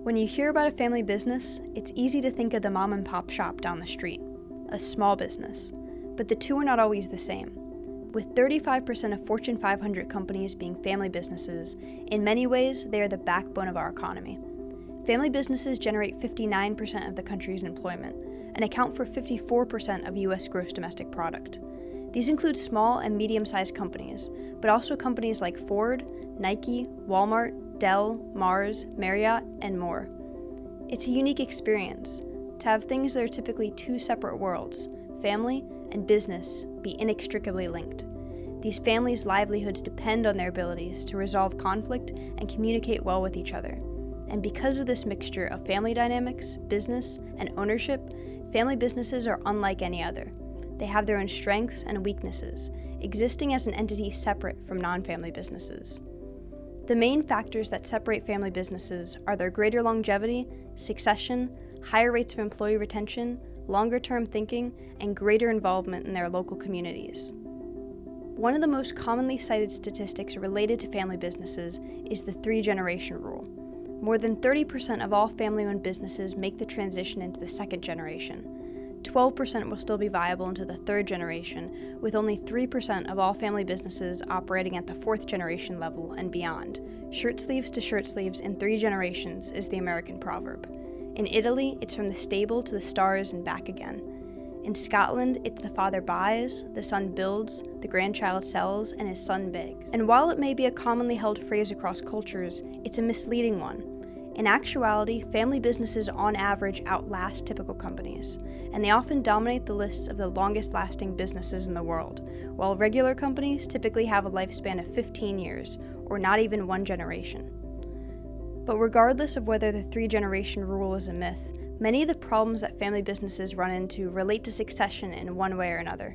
When you hear about a family business, it's easy to think of the mom and pop shop down the street, a small business. But the two are not always the same. With 35% of Fortune 500 companies being family businesses, in many ways they are the backbone of our economy. Family businesses generate 59% of the country's employment and account for 54% of U.S. gross domestic product. These include small and medium-sized companies, but also companies like Ford, Nike, Walmart, Dell, Mars, Marriott, and more. It's a unique experience to have things that are typically two separate worlds, family and business, be inextricably linked. These families' livelihoods depend on their abilities to resolve conflict and communicate well with each other. And because of this mixture of family dynamics, business, and ownership, family businesses are unlike any other. They have their own strengths and weaknesses, existing as an entity separate from non-family businesses. The main factors that separate family businesses are their greater longevity, succession, higher rates of employee retention, longer-term thinking, and greater involvement in their local communities. One of the most commonly cited statistics related to family businesses is the three-generation rule. More than 30% of all family-owned businesses make the transition into the second generation. 12% will still be viable into the third generation, with only 3% of all family businesses operating at the fourth generation level and beyond. Shirt sleeves to shirt sleeves in 3 generations is the American proverb. In Italy, it's from the stable to the stars and back again. In Scotland, it's the father buys, the son builds, the grandchild sells, and his son begs. And while it may be a commonly held phrase across cultures, it's a misleading one. In actuality, family businesses on average outlast typical companies, and they often dominate the lists of the longest-lasting businesses in the world, while regular companies typically have a lifespan of 15 years, or not even 1 generation. But regardless of whether the 3-generation rule is a myth, many of the problems that family businesses run into relate to succession in one way or another.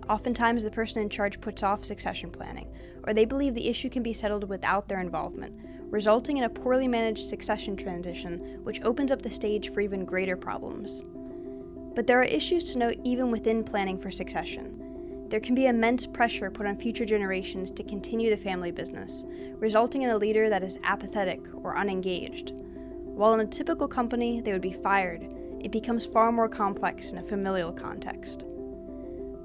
Oftentimes, the person in charge puts off succession planning, or they believe the issue can be settled without their involvement, resulting in a poorly managed succession transition, which opens up the stage for even greater problems. But there are issues to note even within planning for succession. There can be immense pressure put on future generations to continue the family business, resulting in a leader that is apathetic or unengaged. While in a typical company they would be fired, it becomes far more complex in a familial context.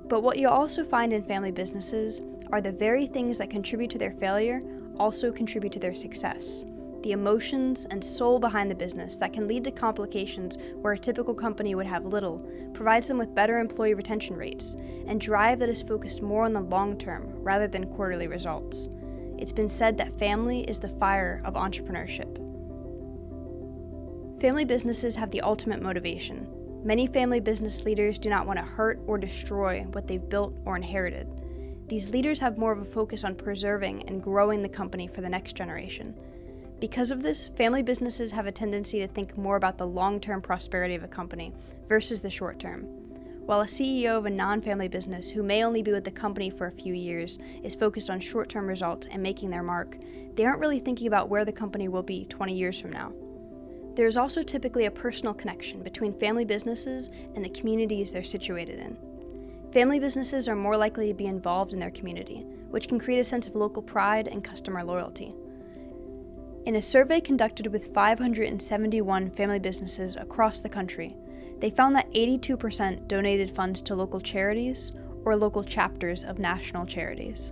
But what you'll also find in family businesses are the very things that contribute to their failure also contribute to their success. The emotions and soul behind the business that can lead to complications where a typical company would have little provides them with better employee retention rates and drive that is focused more on the long term rather than quarterly results. It's been said that family is the fire of entrepreneurship. Family businesses have the ultimate motivation. Many family business leaders do not want to hurt or destroy what they've built or inherited. These leaders have more of a focus on preserving and growing the company for the next generation. Because of this, family businesses have a tendency to think more about the long-term prosperity of a company versus the short term. While a CEO of a non-family business who may only be with the company for a few years is focused on short-term results and making their mark, they aren't really thinking about where the company will be 20 years from now. There is also typically a personal connection between family businesses and the communities they're situated in. Family businesses are more likely to be involved in their community, which can create a sense of local pride and customer loyalty. In a survey conducted with 571 family businesses across the country, they found that 82% donated funds to local charities or local chapters of national charities.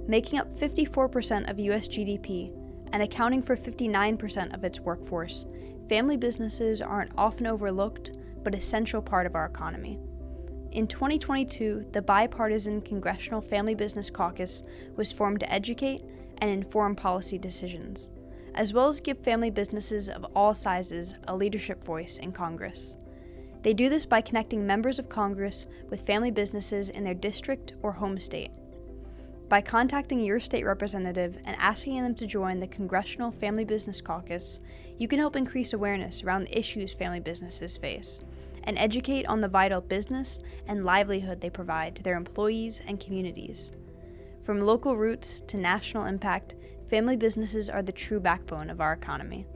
Making up 54% of U.S. GDP and accounting for 59% of its workforce, family businesses are an often overlooked but essential part of our economy. In 2022, the bipartisan Congressional Family Business Caucus was formed to educate and inform policy decisions, as well as give family businesses of all sizes a leadership voice in Congress. They do this by connecting members of Congress with family businesses in their district or home state. By contacting your state representative and asking them to join the Congressional Family Business Caucus, you can help increase awareness around the issues family businesses face and educate on the vital business and livelihood they provide to their employees and communities. From local roots to national impact, family businesses are the true backbone of our economy.